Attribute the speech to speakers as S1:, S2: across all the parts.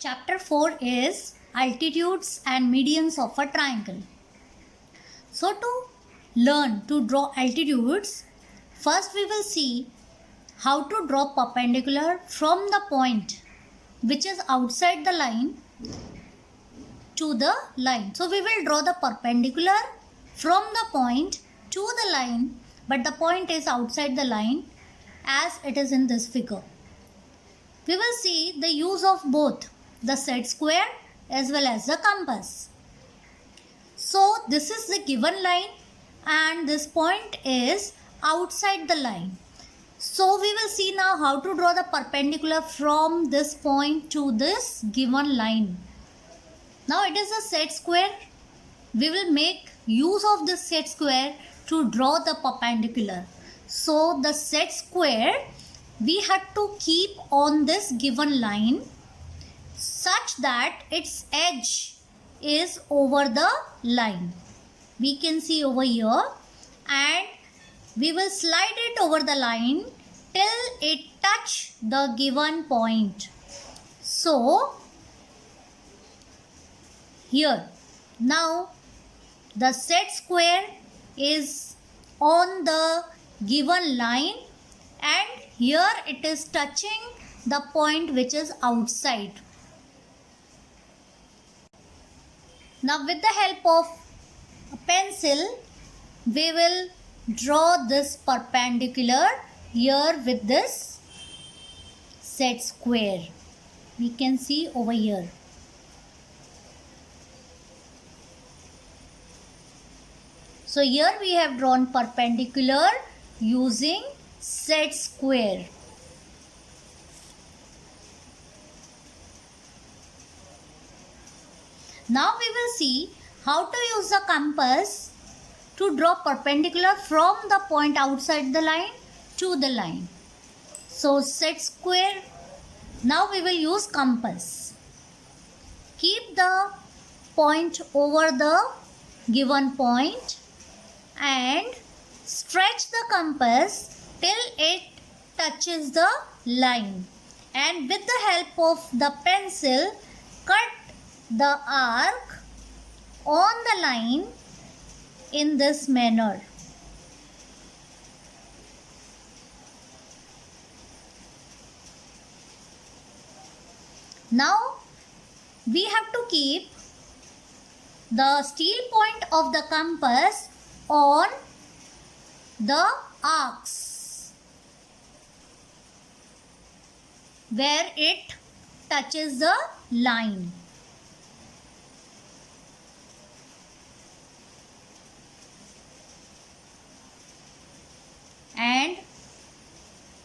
S1: Chapter 4 is altitudes and medians of a triangle. So to learn to draw altitudes, first we will see how to draw perpendicular from the point which is outside the line to the line. So we will draw the perpendicular from the point to the line, but the point is outside the line as it is in this figure. We will see the use of both the set square as well as the compass. So this is the given line and this point is outside the line. So we will see now how to draw the perpendicular from this point to this given line. Now it is a set square. We will make use of this set square to draw the perpendicular. So the set square we have to keep on this given line such that its edge is over the line. We can see over here, and we will slide it over the line till it touch the given point. So here now the set square is on the given line and here it is touching the point which is outside. Now with the help of a pencil we will draw this perpendicular here with this set square. We can see over here. So here we have drawn perpendicular using set square. Now we will see how to use the compass to draw perpendicular from the point outside the line to the line. So set square. Now we will use compass. Keep the point over the given point and stretch the compass till it touches the line, and with the help of the pencil cut the arc on the line in this manner. Now we have to keep the steel point of the compass on the arcs where it touches the line. And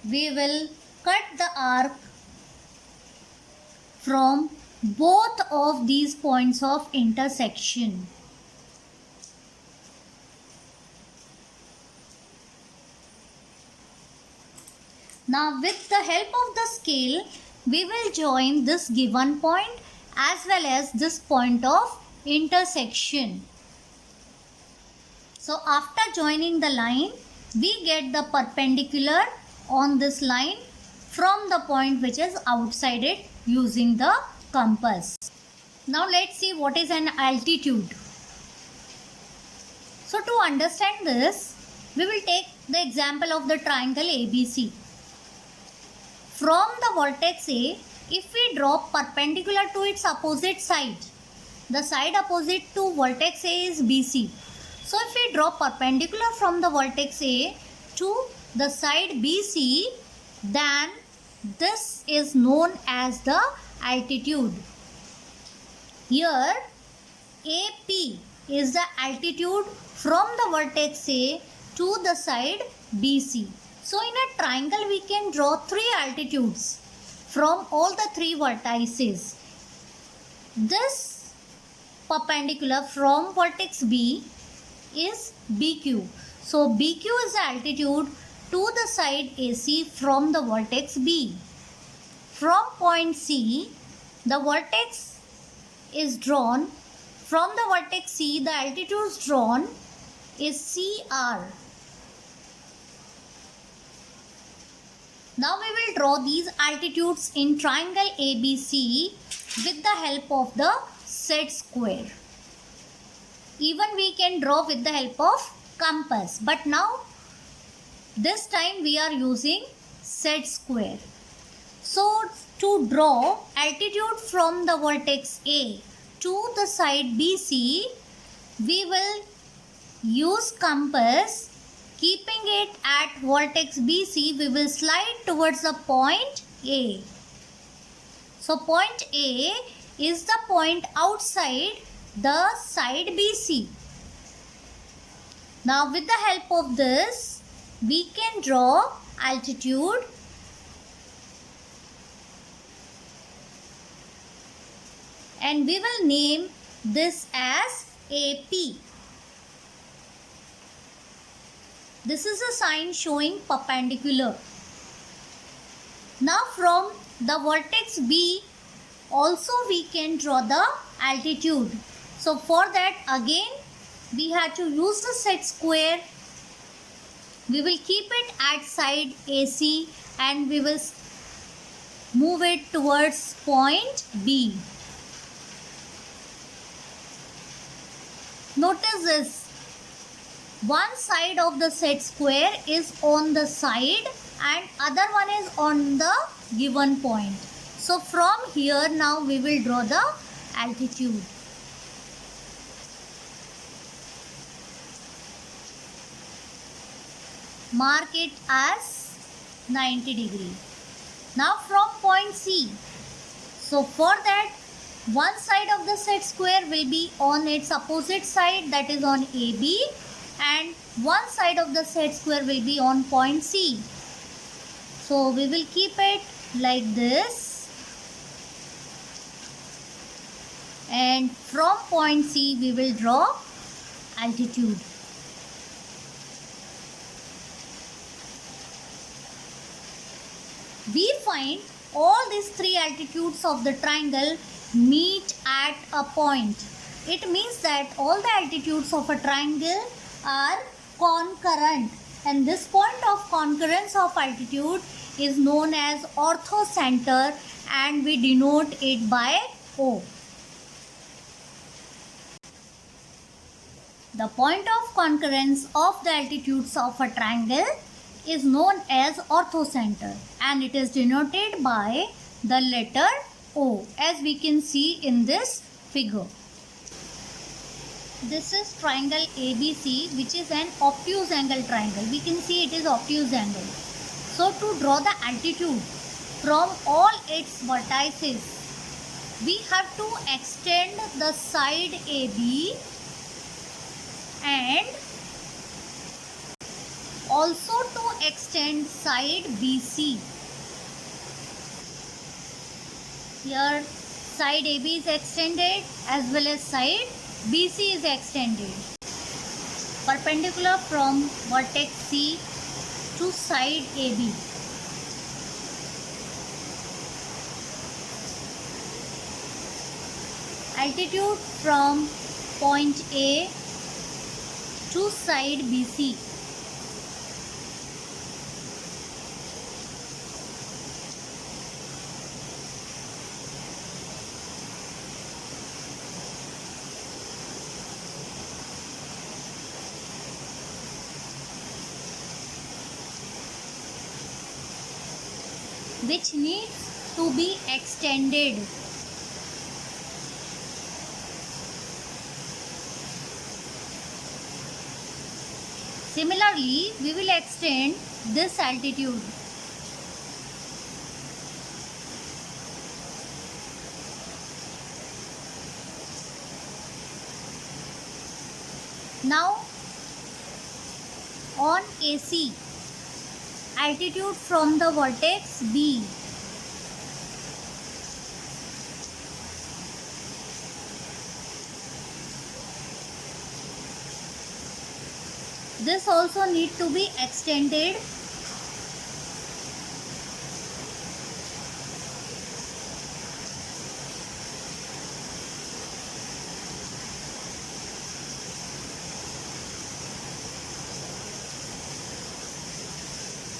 S1: we will cut the arc from both of these points of intersection. Now with the help of the scale, we will join this given point as well as this point of intersection. So after joining the line, we get the perpendicular on this line from the point which is outside it using the compass. Now let's see what is an altitude. So to understand this, we will take the example of the triangle ABC. From the vertex A, if we draw perpendicular to its opposite side, the side opposite to vertex A is BC. So if we draw perpendicular from the vertex A to the side BC, then this is known as the altitude. Here AP is the altitude from the vertex A to the side BC. So in a triangle we can draw three altitudes from all the three vertices. This perpendicular from vertex B is BQ. So BQ is the altitude to the side AC from the vertex B. From point C, the vertex is drawn. From the vertex C, the altitude drawn is CR. Now we will draw these altitudes in triangle ABC with the help of the set square. Even we can draw with the help of compass, but now this time we are using set square. So to draw altitude from the vertex A to the side BC, we will use compass. Keeping it at vertex BC, we will slide towards the point A. So point A is the point outside the side BC. Now with the help of this, we can draw altitude and we will name this as AP. This is a sign showing perpendicular. Now from the vertex B also we can draw the altitude. So for that again we have to use the set square. We will keep it at side AC and we will move it towards point B. Notice this. One side of the set square is on the side and other one is on the given point. So from here now we will draw the altitude. Mark it as 90 degree. Now from point C. So for that, one side of the set square will be on its opposite side, that is on AB, and one side of the set square will be on point C. So we will keep it like this, and from point C we will draw altitude. We find all these three altitudes of the triangle meet at a point. It means that all the altitudes of a triangle are concurrent, and this point of concurrence of altitude is known as orthocenter and we denote it by O. The point of concurrence of the altitudes of a triangle is known as orthocenter and it is denoted by the letter O, as we can see in this figure. This is triangle ABC, which is an obtuse angle triangle. We can see it is obtuse angle. So to draw the altitude from all its vertices, we have to extend the side AB and also to extend side BC. Here side AB is extended as well as side BC is extended. Perpendicular from vertex C to side AB. Altitude from point A to side BC. Which needs to be extended. Similarly, we will extend this altitude. Now, on AC, altitude from the vertex B. This also need to be extended.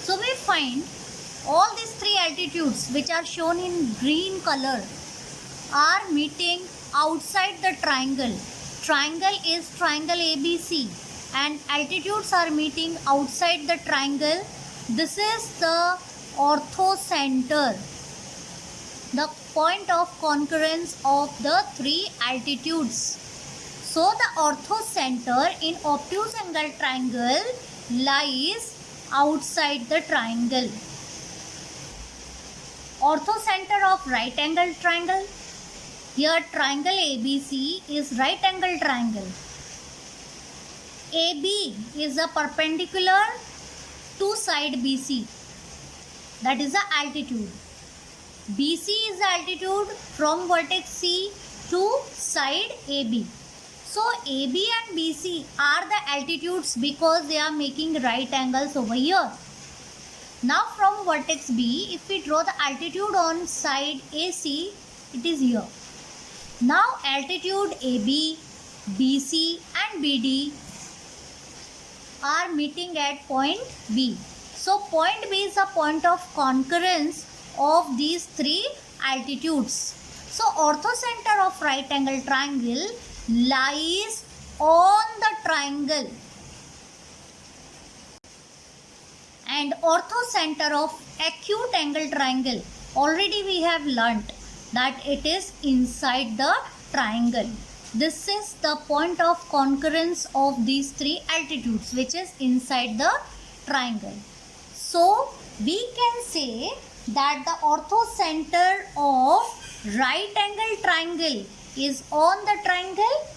S1: So we find all these three altitudes which are shown in green color are meeting outside the triangle. Triangle is triangle ABC and altitudes are meeting outside the triangle. This is the orthocenter, the point of concurrence of the three altitudes. So the orthocenter in obtuse angle triangle lies outside the triangle. Orthocenter of right angle triangle. Here triangle ABC is right angle triangle. AB is a perpendicular to side BC. That is the altitude. BC is the altitude from vertex C to side AB. So AB and BC are the altitudes because they are making right angles over here. Now from vertex B, if we draw the altitude on side AC, it is here. Now altitude AB, BC and BD are meeting at point B. So point B is a point of concurrence of these three altitudes. So orthocenter of right angle triangle lies on the triangle and orthocenter of acute angle triangle, already we have learnt that it is inside the triangle. This is the point of concurrence of these three altitudes, which is inside the triangle. So we can say that the orthocenter of right angle triangle is on the triangle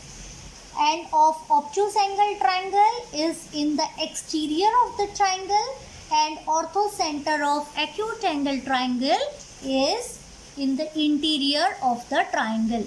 S1: and of obtuse angle triangle is in the exterior of the triangle, and orthocenter of acute angle triangle is in the interior of the triangle.